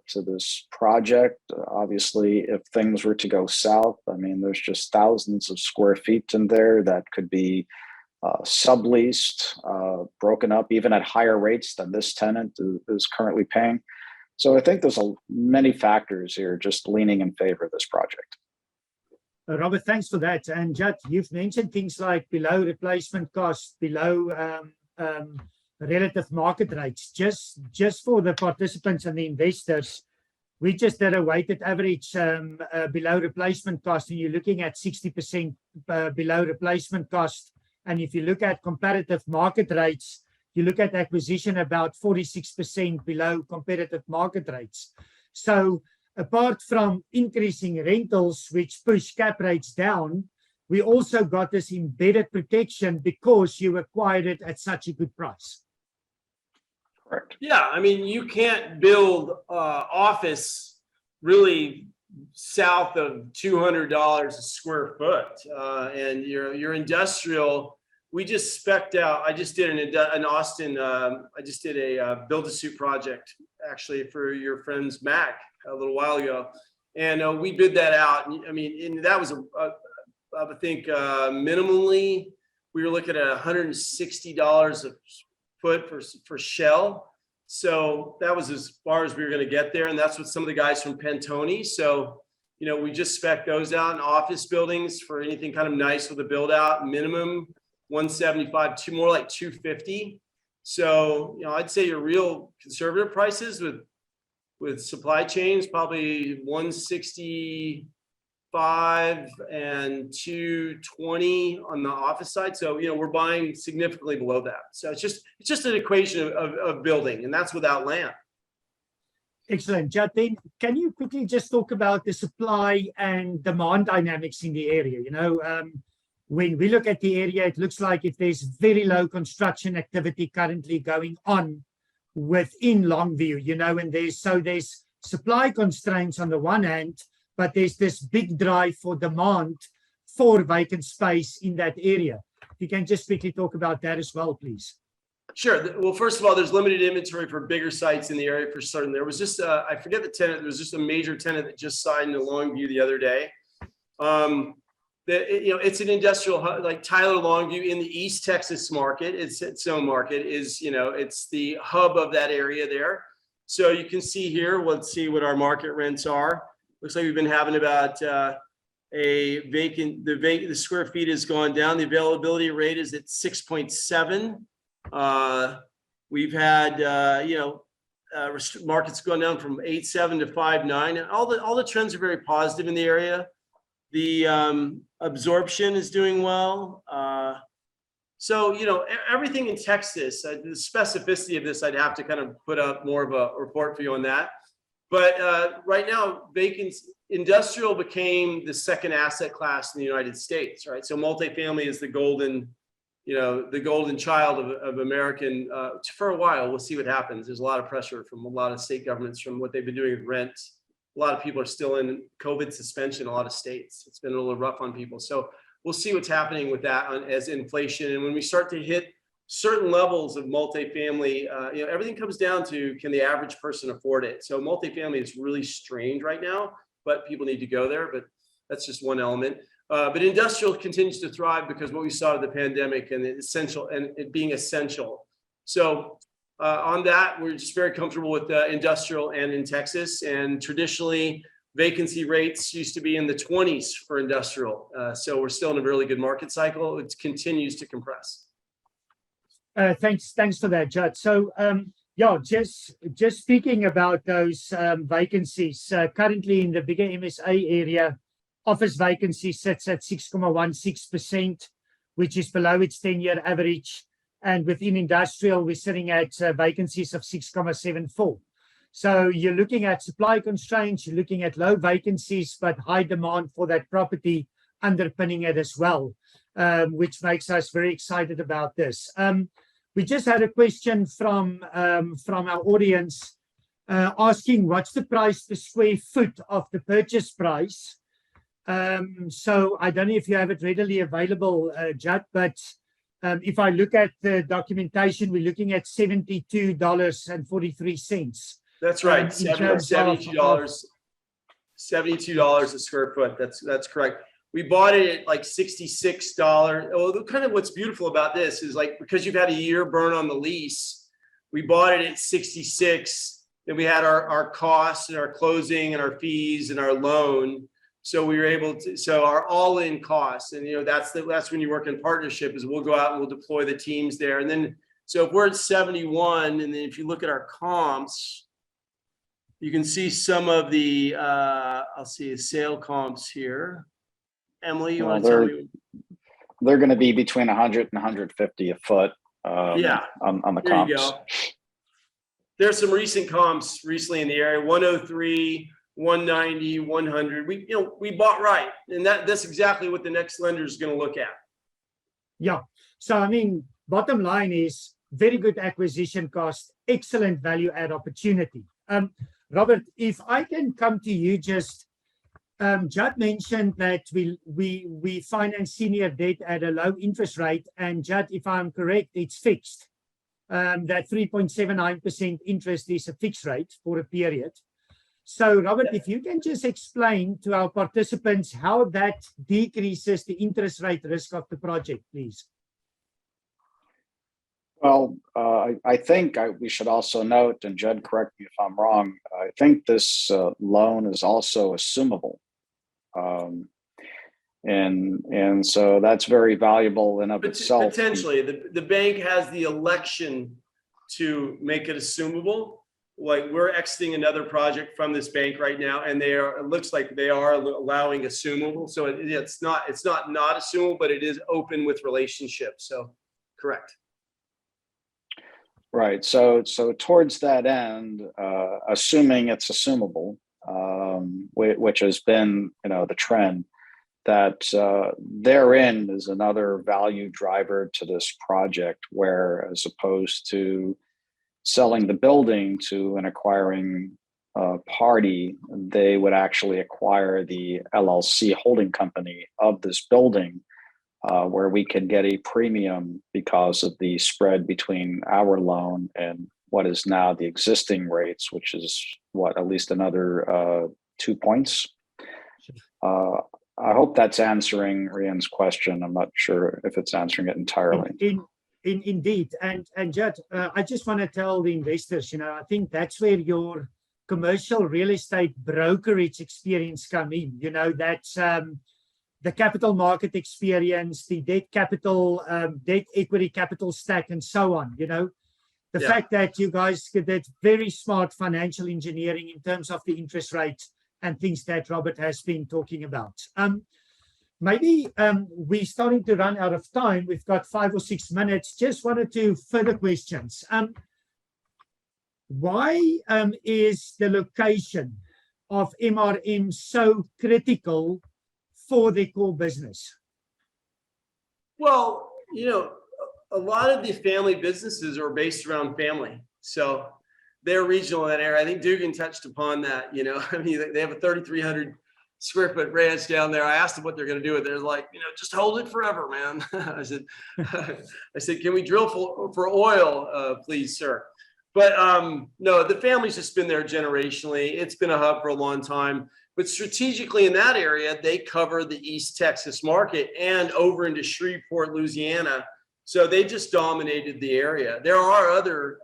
S5: to this project. Obviously, if things were to go south, I mean, there's just thousands of square feet in there that could be subleased, broken up even at higher rates than this tenant is currently paying. So I think there's many factors here just leaning in favor of this project.
S1: Robert, thanks for that. And Judd, you've mentioned things like below replacement cost, below relative market rates. Just for the participants and the investors, we just did a weighted average below replacement cost, and you're looking at 60% below replacement cost. And if you look at comparative market rates, you look at acquisition about 46% below competitive market rates. So apart from increasing rentals, which push cap rates down, we also got this embedded protection because you acquired it at such a good price.
S5: Correct.
S2: Yeah, I mean, you can't build office really south of $200 a square foot, and your industrial. We just spec'd out. I just did an Austin. I just did a build-to-suit project actually for your friends Mac a little while ago, and we bid that out. I mean, and that was I think minimally we were looking at $160 a foot for shell. So that was as far as we were going to get there, and that's what some of the guys from Pantone. So we just spec those out in office buildings for anything kind of nice with a build out minimum 175 to more like 250. So I'd say your real conservative prices with supply chains probably 165 and 220 on the office side. So we're buying significantly below that. So it's just an equation of building, and that's without land.
S1: Excellent. Judd, then can you quickly just talk about the supply and demand dynamics in the area? When we look at the area, it looks like if there's very low construction activity currently going on within Longview, and there's supply constraints on the one hand, but there's this big drive for demand for vacant space in that area. If you can just quickly talk about that as well, please.
S2: Sure. Well, first of all, there's limited inventory for bigger sites in the area for certain. There was just, I forget the tenant, there was just a major tenant that just signed in Longview the other day. It's an industrial hub, like Tyler Longview in the East Texas market. Its own market is, it's the hub of that area there. So you can see here, let's see what our market rents are. Looks like we've been having about the square feet has gone down. The availability rate is at 6.7. We've had, markets going down from 8.7 to 5.9. All the trends are very positive in the area. The absorption is doing well. So, everything in Texas, the specificity of this, I'd have to kind of put up more of a report for you on that. But right now, industrial became the second asset class in the United States, right? So multifamily is the golden child of American for a while. We'll see what happens. There's a lot of pressure from a lot of state governments from what they've been doing with rent. A lot of people are still in COVID suspension in a lot of states. It's been a little rough on people. So we'll see what's happening with that as inflation. And when we start to hit certain levels of multifamily, everything comes down to, can the average person afford it? So multifamily is really strained right now, but people need to go there. But that's just one element. But industrial continues to thrive because what we saw with the pandemic and it being essential. So on that, we're just very comfortable with industrial and in Texas. And traditionally, vacancy rates used to be in the 20s for industrial. So we're still in a really good market cycle. It continues to compress.
S1: Thanks for that, Judd. So just speaking about those vacancies, currently in the bigger MSA area, office vacancy sits at 6.16%, which is below its 10-year average. And within industrial, we're sitting at vacancies of 6.74. So you're looking at supply constraints, you're looking at low vacancies, but high demand for that property underpinning it as well, which makes us very excited about this. We just had a question from our audience asking what's the price per square foot of the purchase price. So I don't know if you have it readily available, Judd, but if I look at the documentation, we're looking at $72.43.
S2: That's right.
S1: in terms
S2: $72. $72 a square foot. That's correct. We bought it at like $66. Oh, kind of what's beautiful about this is like, because you've had a year burn on the lease, we bought it at 66. Then we had our costs and our closing and our fees and our loan. So we were able to, so our all-in costs, and that's when you work in partnership, is we'll go out and we'll deploy the teams there. And then, so if we're at 71, and then if you look at our comps, you can see some of the, I'll see sale comps here. Emily, you want to tell me?
S5: They're going to be between 100 and 150 a foot.
S2: Yeah,
S5: on the
S2: there
S5: comps.
S2: you go. There's some recent comps recently in the area, 103, 190, 100. We bought right, and that's exactly what the next lender is going to look at.
S1: Yeah. So I mean, bottom line is very good acquisition cost, excellent value add opportunity. Robert, if I can come to you, just Judd mentioned that we finance senior debt at a low interest rate, and Judd, if I'm correct, it's fixed. That 3.79% interest is a fixed rate for a period. So, Robert, if you can just explain to our participants how that decreases the interest rate risk of the project, please.
S5: Well, I think we should also note, and Judd, correct me if I'm wrong, I think this loan is also assumable. And so that's very valuable in of itself.
S2: Potentially, the bank has the election to make it assumable. Like, we're exiting another project from this bank right now, and it looks like they are allowing assumable. So it's not assumable, but it is open with relationships. So correct.
S5: Right. So towards that end, assuming it's assumable, which has been, the trend, that therein is another value driver to this project, where as opposed to selling the building to an acquiring party, they would actually acquire the LLC holding company of this building, where we could get a premium because of the spread between our loan and what is now the existing rates, which is at least another 2 points. I hope that's answering Rian's question. I'm not sure if it's answering it entirely.
S1: Indeed. And Judd, I just want to tell the investors, I think that's where your commercial real estate brokerage experience come in. That's the capital market experience, the debt capital, debt equity capital stack, and so on. The fact that you guys did very smart financial engineering in terms of the interest rate and things that Robert has been talking about. Maybe we're starting to run out of time. We've got 5 or 6 minutes. Just wanted to further questions. Why is the location of MRM so critical for the core business?
S2: Well, a lot of the family businesses are based around family. So they're regional in that area. I think Dugan touched upon that. I mean, they have a 3,300 square foot ranch down there. I asked them what they're going to do with it. They're like, just hold it forever, man. I said, can we drill for oil, please, sir? But no, the family's just been there generationally. It's been a hub for a long time. But strategically in that area, they cover the East Texas market and over into Shreveport, Louisiana. So they just dominated the area. There are other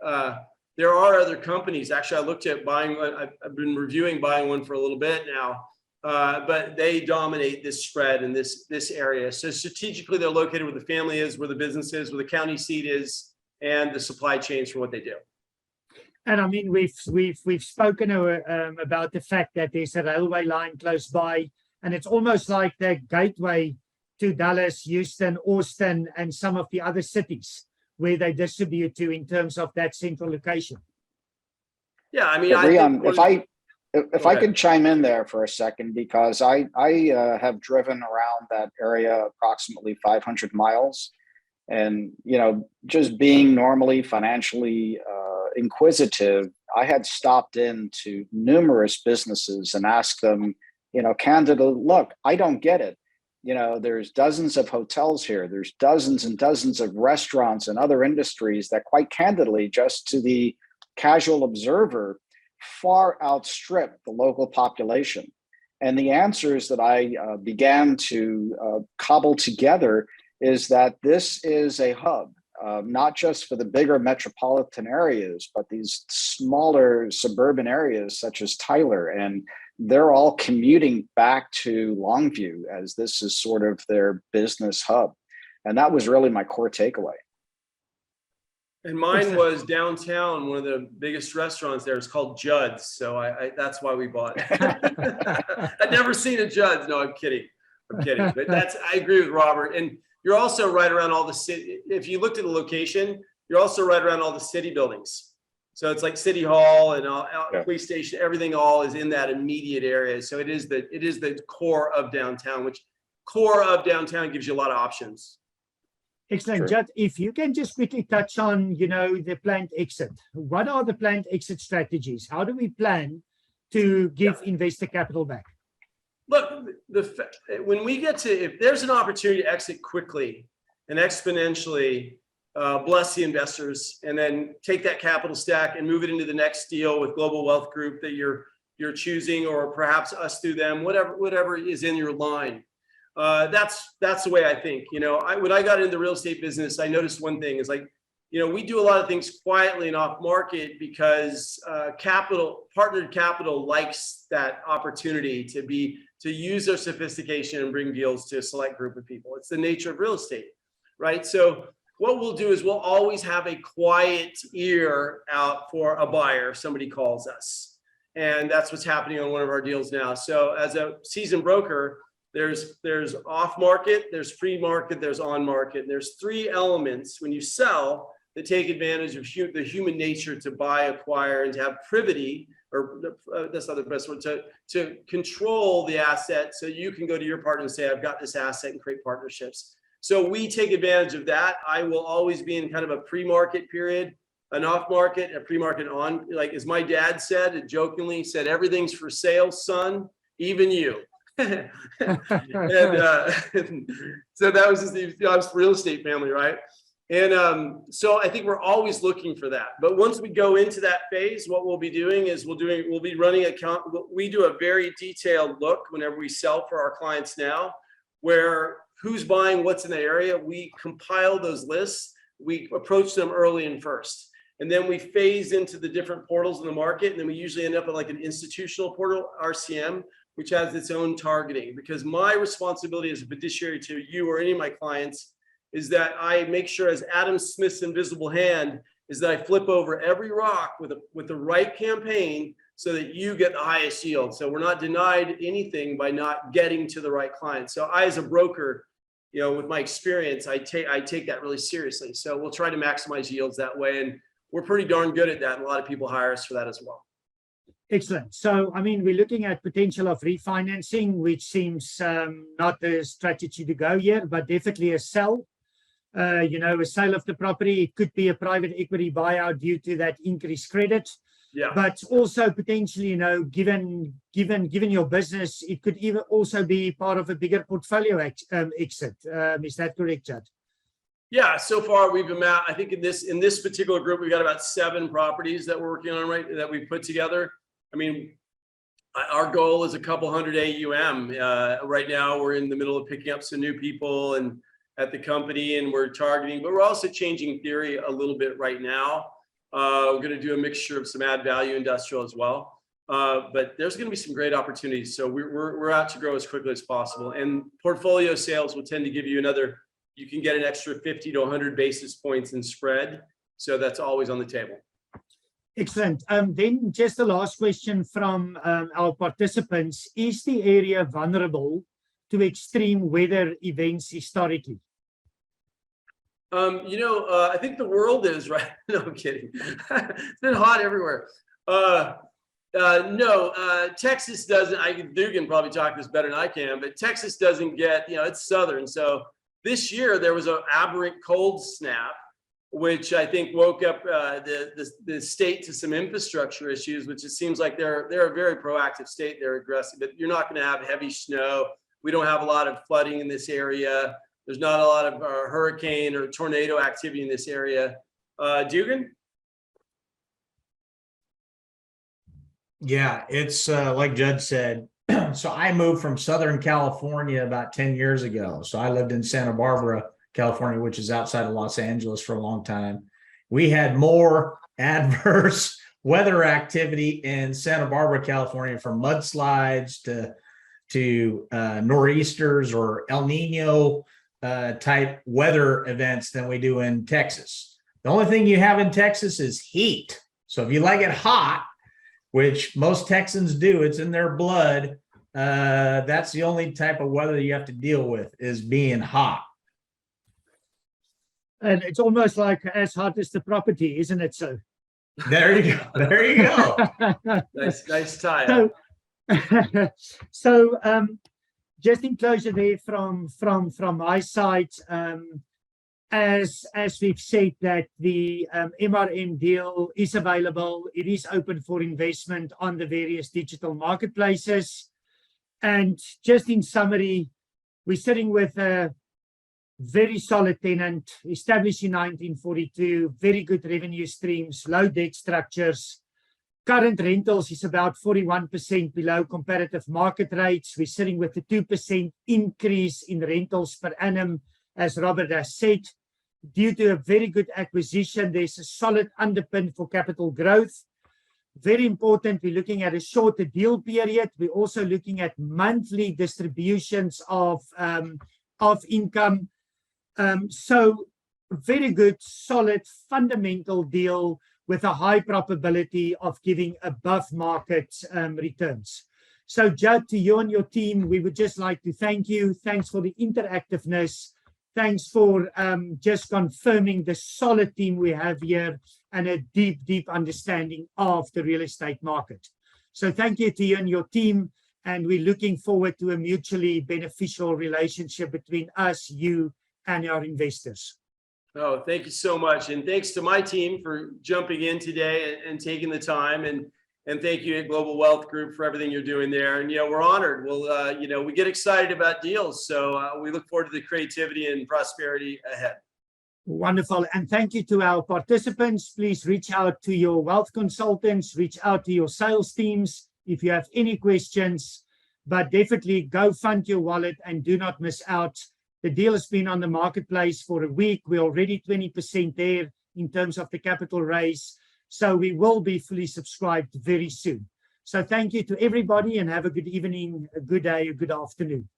S2: companies. Actually, I looked at buying one. I've been reviewing buying one for a little bit now. But they dominate this spread in this area. So strategically, they're located where the family is, where the business is, where the county seat is, and the supply chains for what they do.
S1: And I mean, we've spoken about the fact that there's a railway line close by, and it's almost like the gateway to Dallas, Houston, Austin, and some of the other cities where they distribute to in terms of that central location.
S2: Yeah, I mean,
S5: Riaan, if I could chime in there for a second, because I have driven around that area approximately 500 miles. And, just being normally financially inquisitive, I had stopped into numerous businesses and asked them, candidly, look, I don't get it. There's dozens of hotels here. There's dozens and dozens of restaurants and other industries that quite candidly, just to the casual observer, far outstrip the local population. And the answers that I began to cobble together is that this is a hub, not just for the bigger metropolitan areas, but these smaller suburban areas such as Tyler. And they're all commuting back to Longview as this is sort of their business hub. And that was really my core takeaway.
S2: And mine was downtown. One of the biggest restaurants there is called Judd's. So that's why we bought it. I'd never seen a Judd's. No, I'm kidding. But I agree with Robert. And you're also right around all the city. If you looked at the location, you're also right around all the city buildings. So it's like City Hall and police station, everything all is in that immediate area. So it is the core of downtown, which core of downtown gives you a lot of options.
S1: Excellent. Judd, if you can just quickly touch on, the planned exit. What are the planned exit strategies? How do we plan to give investor capital back?
S2: Look, when we get to, if there's an opportunity to exit quickly and exponentially, bless the investors, and then take that capital stack and move it into the next deal with Global Wealth Group that you're choosing, or perhaps us through them, whatever is in your line. That's the way I think. When I got into the real estate business, I noticed one thing is we do a lot of things quietly and off market because partnered capital likes that opportunity to use their sophistication and bring deals to a select group of people. It's the nature of real estate, right? So what we'll do is we'll always have a quiet ear out for a buyer if somebody calls us. And that's what's happening on one of our deals now. So as a seasoned broker, there's off market, there's free market, there's on market. There's three elements when you sell that take advantage of the human nature to buy, acquire, and to have privity, or that's not the best word, to control the asset so you can go to your partner and say, I've got this asset, and create partnerships. So we take advantage of that. I will always be in kind of a pre-market period, an off-market, a pre-market on. Like as my dad said, jokingly said, everything's for sale, son, even you. And so that was just the real estate family, right? And so I think we're always looking for that. But once we go into that phase, what we'll be doing is we'll be running account. We do a very detailed look whenever we sell for our clients now, where who's buying what's in the area. We compile those lists. We approach them early and first. And then we phase into the different portals in the market. And then we usually end up at like an institutional portal, RCM, which has its own targeting. Because my responsibility as a fiduciary to you or any of my clients is that I make sure, as Adam Smith's invisible hand, is that I flip over every rock with the right campaign so that you get the highest yield. So we're not denied anything by not getting to the right client. So I, as a broker, with my experience, I take that really seriously. So we'll try to maximize yields that way. And we're pretty darn good at that. And a lot of people hire us for that as well.
S1: Excellent. So, we're looking at potential of refinancing, which seems not the strategy to go here, but definitely a sell. A sale of the property. It could be a private equity buyout due to that increased credit.
S2: Yeah.
S1: But also potentially, given your business, it could even also be part of a bigger portfolio exit. Is that correct, Judd?
S2: Yeah. So far, we've been I think in this particular group, we've got about 7 properties that we're working on that we've put together. Our goal is a couple hundred AUM. Right now, we're in the middle of picking up some new people and at the company, and we're targeting, but we're also changing theory a little bit right now. We're going to do a mixture of some add value industrial as well. But there's going to be some great opportunities. So we're out to grow as quickly as possible. And portfolio sales will tend to give you you can get an extra 50 to 100 basis points in spread. So that's always on the table.
S1: Excellent. Then just the last question from our participants. Is the area vulnerable to extreme weather events historically?
S2: I think the world is, right? No, I'm kidding. It's been hot everywhere. No, Texas doesn't. Dugan probably talk this better than I can, but Texas doesn't get, it's southern. So This year, there was an aberrant cold snap, which I think woke up the state to some infrastructure issues, which it seems like they're a very proactive state. They're aggressive, but you're not going to have heavy snow. We don't have a lot of flooding in this area. There's not a lot of hurricane or tornado activity in this area. Dugan?
S4: Yeah, it's like Judd said. So I moved from Southern California about 10 years ago. So I lived in Santa Barbara, California, which is outside of Los Angeles for a long time. We had more adverse weather activity in Santa Barbara, California, from mudslides to nor'easters or El Nino type weather events than we do in Texas. The only thing you have in Texas is heat. So if you like it hot, which most Texans do, it's in their blood. That's the only type of weather you have to deal with, is being hot.
S1: And it's almost like as hot as the property, isn't it? So
S4: There you go. There you go.
S2: Nice tie.
S1: So just in closure there from my side, as we've said, that the MRM deal is available. It is open for investment on the various digital marketplaces. And just in summary, we're sitting with a very solid tenant, established in 1942, very good revenue streams, low debt structures. Current rentals is about 41% below comparative market rates. We're sitting with a 2% increase in rentals per annum, as Robert has said. Due to a very good acquisition, there's a solid underpin for capital growth. Very important, we're looking at a shorter deal period. We're also looking at monthly distributions of income. So very good, solid, fundamental deal with a high probability of giving above market returns. So Judd, to you and your team, we would just like to thank you. Thanks for the interactiveness. Thanks for just confirming the solid team we have here and a deep, deep understanding of the real estate market. So thank you to you and your team. And we're looking forward to a mutually beneficial relationship between us, you, and our investors.
S2: Oh, thank you so much. And thanks to my team for jumping in today and taking the time. And thank you at Global Wealth Group for everything you're doing there. And, we're honored. We'll, we get excited about deals. So we look forward to the creativity and prosperity ahead.
S1: Wonderful. And thank you to our participants. Please reach out to your wealth consultants, reach out to your sales teams if you have any questions, but definitely go fund your wallet and do not miss out. The deal has been on the marketplace for a week. We're already 20% there in terms of the capital raise. So we will be fully subscribed very soon. So thank you to everybody and have a good evening, a good day, a good afternoon.